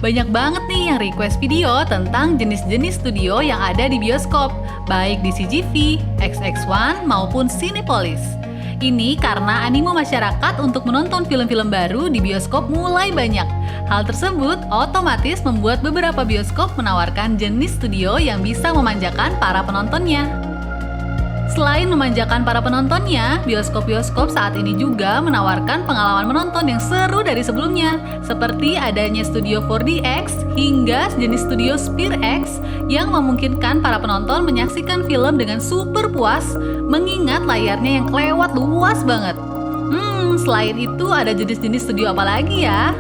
Banyak banget nih yang request video tentang jenis-jenis studio yang ada di bioskop, baik di CGV, XX1, maupun Cinepolis. Ini karena animo masyarakat untuk menonton film-film baru di bioskop mulai banyak. Hal tersebut otomatis membuat beberapa bioskop menawarkan jenis studio yang bisa memanjakan para penontonnya. Selain memanjakan para penontonnya, bioskop-bioskop saat ini juga menawarkan pengalaman menonton yang seru dari sebelumnya, seperti adanya studio 4DX hingga jenis studio SpearX yang memungkinkan para penonton menyaksikan film dengan super puas, mengingat layarnya yang kelewat luas banget. Selain itu ada jenis-jenis studio apa lagi ya?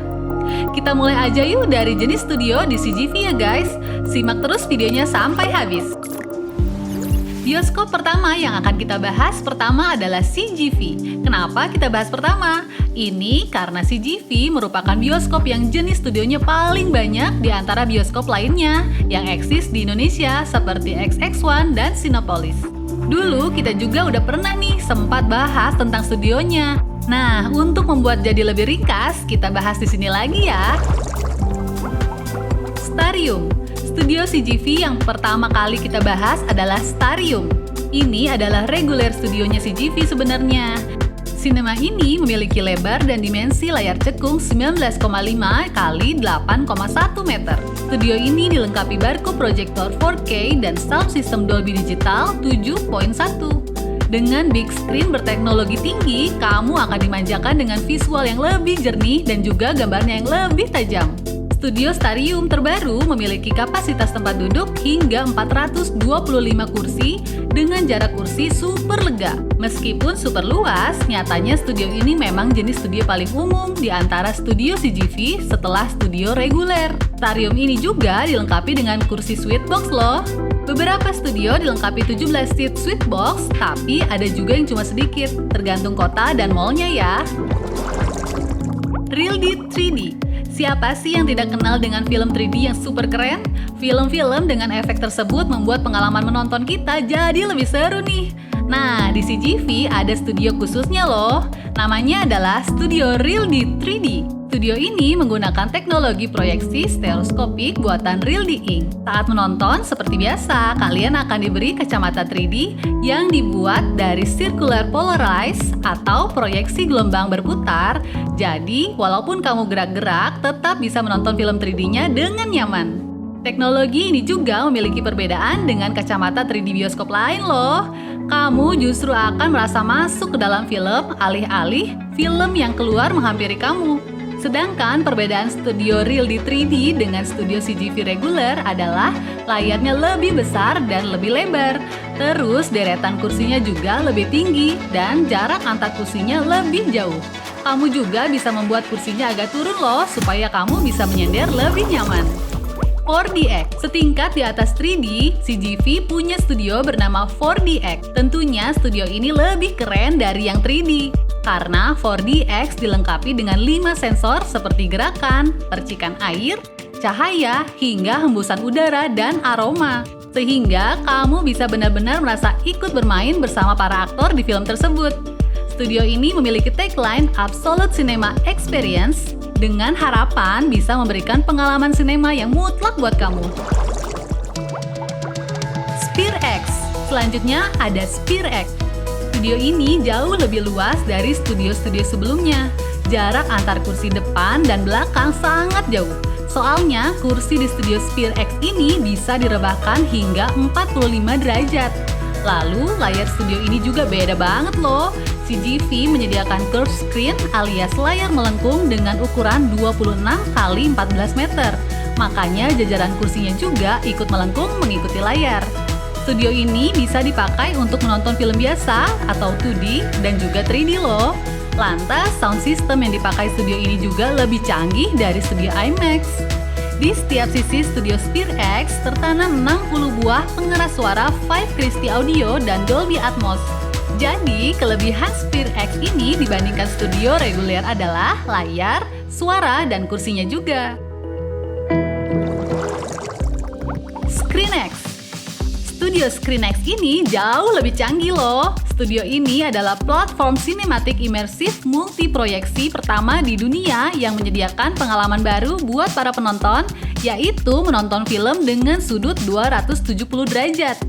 Kita mulai aja yuk dari jenis studio di CGV ya guys. Simak terus videonya sampai habis. Bioskop pertama yang akan kita bahas pertama adalah CGV. Kenapa kita bahas pertama? Ini karena CGV merupakan bioskop yang jenis studionya paling banyak di antara bioskop lainnya yang eksis di Indonesia seperti XX1 dan Cinepolis. Dulu kita juga udah pernah nih sempat bahas tentang studionya. Nah, untuk membuat jadi lebih ringkas, kita bahas di sini lagi ya. Starium. Studio CGV yang pertama kali kita bahas adalah Starium. Ini adalah reguler studionya CGV sebenarnya. Sinema ini memiliki lebar dan dimensi layar cekung 19,5 x 8,1 meter. Studio ini dilengkapi barcode proyektor 4K dan sound system Dolby Digital 7.1. Dengan big screen berteknologi tinggi, kamu akan dimanjakan dengan visual yang lebih jernih dan juga gambarnya yang lebih tajam. Studio Starium terbaru memiliki kapasitas tempat duduk hingga 425 kursi dengan jarak kursi super lega. Meskipun super luas, nyatanya studio ini memang jenis studio paling umum di antara studio CGV setelah studio reguler. Starium ini juga dilengkapi dengan kursi suite box loh. Beberapa studio dilengkapi 17 seat suite box, tapi ada juga yang cuma sedikit, tergantung kota dan mallnya ya. RealD 3D. Siapa sih yang tidak kenal dengan film 3D yang super keren? Film-film dengan efek tersebut membuat pengalaman menonton kita jadi lebih seru nih. Nah, di CGV ada studio khususnya loh. Namanya adalah Studio RealD 3D. Studio ini menggunakan teknologi proyeksi stereoskopik buatan RealD Inc. Saat menonton, seperti biasa, kalian akan diberi kacamata 3D yang dibuat dari circular polarized atau proyeksi gelombang berputar. Jadi, walaupun kamu gerak-gerak, tetap bisa menonton film 3D-nya dengan nyaman. Teknologi ini juga memiliki perbedaan dengan kacamata 3D bioskop lain loh. Kamu justru akan merasa masuk ke dalam film, alih-alih film yang keluar menghampiri kamu. Sedangkan perbedaan studio RealD 3D dengan studio CGV reguler adalah layarnya lebih besar dan lebih lebar. Terus deretan kursinya juga lebih tinggi dan jarak antar kursinya lebih jauh. Kamu juga bisa membuat kursinya agak turun loh supaya kamu bisa menyender lebih nyaman. 4DX. Setingkat di atas 3D, CGV punya studio bernama 4DX. Tentunya studio ini lebih keren dari yang 3D. Karena 4DX dilengkapi dengan 5 sensor seperti gerakan, percikan air, cahaya, hingga hembusan udara dan aroma. Sehingga kamu bisa benar-benar merasa ikut bermain bersama para aktor di film tersebut. Studio ini memiliki tagline Absolute Cinema Experience dengan harapan bisa memberikan pengalaman sinema yang mutlak buat kamu. SpearX. Selanjutnya ada SpearX. Studio ini jauh lebih luas dari studio-studio sebelumnya. Jarak antar kursi depan dan belakang sangat jauh. Soalnya, kursi di studio SpearX ini bisa direbahkan hingga 45 derajat. Lalu, layar studio ini juga beda banget loh. CGV menyediakan curved screen alias layar melengkung dengan ukuran 26 x 14 meter. Makanya jajaran kursinya juga ikut melengkung mengikuti layar. Studio ini bisa dipakai untuk menonton film biasa atau 2D dan juga 3D loh. Lantas, sound system yang dipakai studio ini juga lebih canggih dari studio IMAX. Di setiap sisi studio SpearX tertanam 60 buah pengeras suara 5 Christy Audio dan Dolby Atmos. Jadi, kelebihan SpearX ini dibandingkan studio reguler adalah layar, suara, dan kursinya juga. ScreenX. Studio ScreenX ini jauh lebih canggih loh. Studio ini adalah platform sinematik imersif multiproyeksi pertama di dunia yang menyediakan pengalaman baru buat para penonton, yaitu menonton film dengan sudut 270 derajat.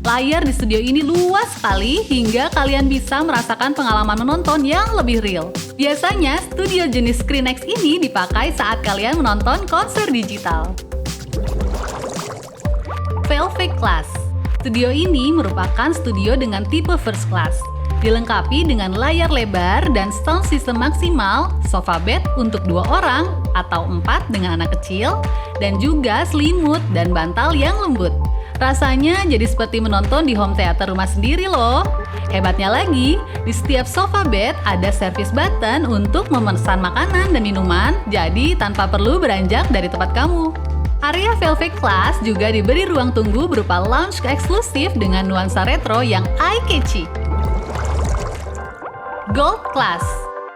Layar di studio ini luas sekali hingga kalian bisa merasakan pengalaman menonton yang lebih real. Biasanya, studio jenis ScreenX ini dipakai saat kalian menonton konser digital. Velvet Class. Studio ini merupakan studio dengan tipe first class, dilengkapi dengan layar lebar dan sound system maksimal, sofa bed untuk 2 orang atau 4 dengan anak kecil, dan juga selimut dan bantal yang lembut. Rasanya jadi seperti menonton di home theater rumah sendiri loh. Hebatnya lagi, di setiap sofa bed ada service button untuk memesan makanan dan minuman, jadi tanpa perlu beranjak dari tempat kamu. Area Velvet Class juga diberi ruang tunggu berupa lounge eksklusif dengan nuansa retro yang eye-catchy. Gold Class.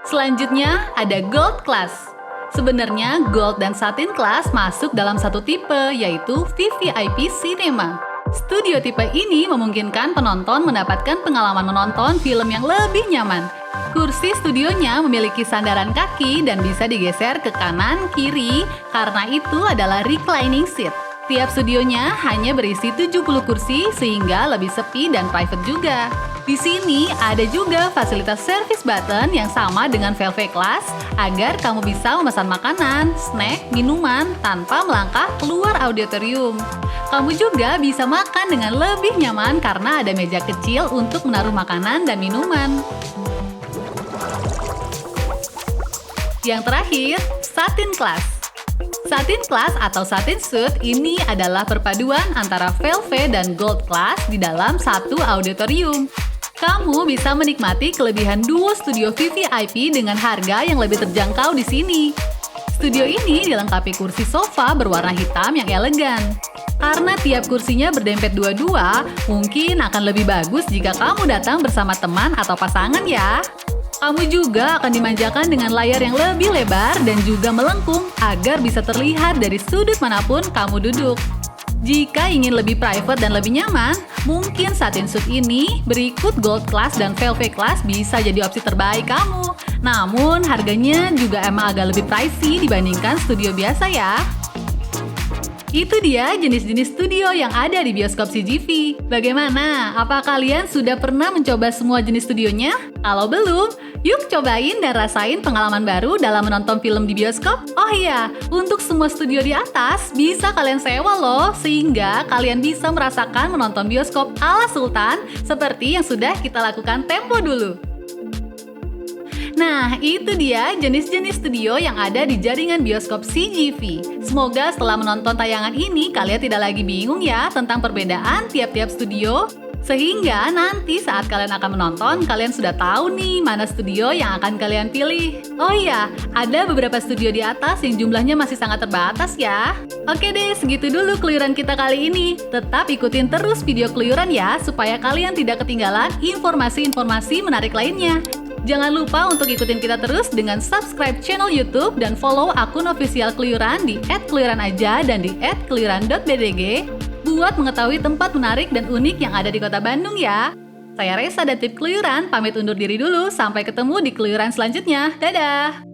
Selanjutnya ada Gold Class. Sebenarnya Gold dan Satin Class masuk dalam satu tipe, yaitu VVIP Cinema. Studio tipe ini memungkinkan penonton mendapatkan pengalaman menonton film yang lebih nyaman. Kursi studionya memiliki sandaran kaki dan bisa digeser ke kanan, kiri, karena itu adalah reclining seat. Tiap studionya hanya berisi 70 kursi sehingga lebih sepi dan private juga. Di sini ada juga fasilitas service button yang sama dengan Velvet Class agar kamu bisa memesan makanan, snack, minuman tanpa melangkah keluar auditorium. Kamu juga bisa makan dengan lebih nyaman karena ada meja kecil untuk menaruh makanan dan minuman. Yang terakhir, Satin Class. Satin Class atau Satin Suite ini adalah perpaduan antara Velvet dan Gold Class di dalam satu auditorium. Kamu bisa menikmati kelebihan duo studio VVIP dengan harga yang lebih terjangkau di sini. Studio ini dilengkapi kursi sofa berwarna hitam yang elegan. Karena tiap kursinya berdempet dua-dua, mungkin akan lebih bagus jika kamu datang bersama teman atau pasangan ya. Kamu juga akan dimanjakan dengan layar yang lebih lebar dan juga melengkung agar bisa terlihat dari sudut manapun kamu duduk. Jika ingin lebih private dan lebih nyaman, mungkin Satin Suite ini berikut Gold Class dan Velvet Class bisa jadi opsi terbaik kamu. Namun harganya juga emang agak lebih pricey dibandingkan studio biasa ya. Itu dia jenis-jenis studio yang ada di bioskop CGV. Bagaimana? Apa kalian sudah pernah mencoba semua jenis studionya? Kalau belum, yuk cobain dan rasain pengalaman baru dalam menonton film di bioskop. Oh iya, untuk semua studio di atas bisa kalian sewa loh, sehingga kalian bisa merasakan menonton bioskop ala Sultan seperti yang sudah kita lakukan tempo dulu. Nah, itu dia jenis-jenis studio yang ada di jaringan bioskop CGV. Semoga setelah menonton tayangan ini, kalian tidak lagi bingung ya tentang perbedaan tiap-tiap studio. Sehingga nanti saat kalian akan menonton, kalian sudah tahu nih mana studio yang akan kalian pilih. Oh iya, ada beberapa studio di atas yang jumlahnya masih sangat terbatas ya. Oke deh, segitu dulu keluyuran kita kali ini. Tetap ikutin terus video keluyuran ya, supaya kalian tidak ketinggalan informasi-informasi menarik lainnya. Jangan lupa untuk ikutin kita terus dengan subscribe channel YouTube dan follow akun official Keluyuran di @keluyuranaja dan di @keluyuran.bdg buat mengetahui tempat menarik dan unik yang ada di Kota Bandung ya. Saya Resa dan tim Keluyuran pamit undur diri dulu, sampai ketemu di keluyuran selanjutnya. Dadah!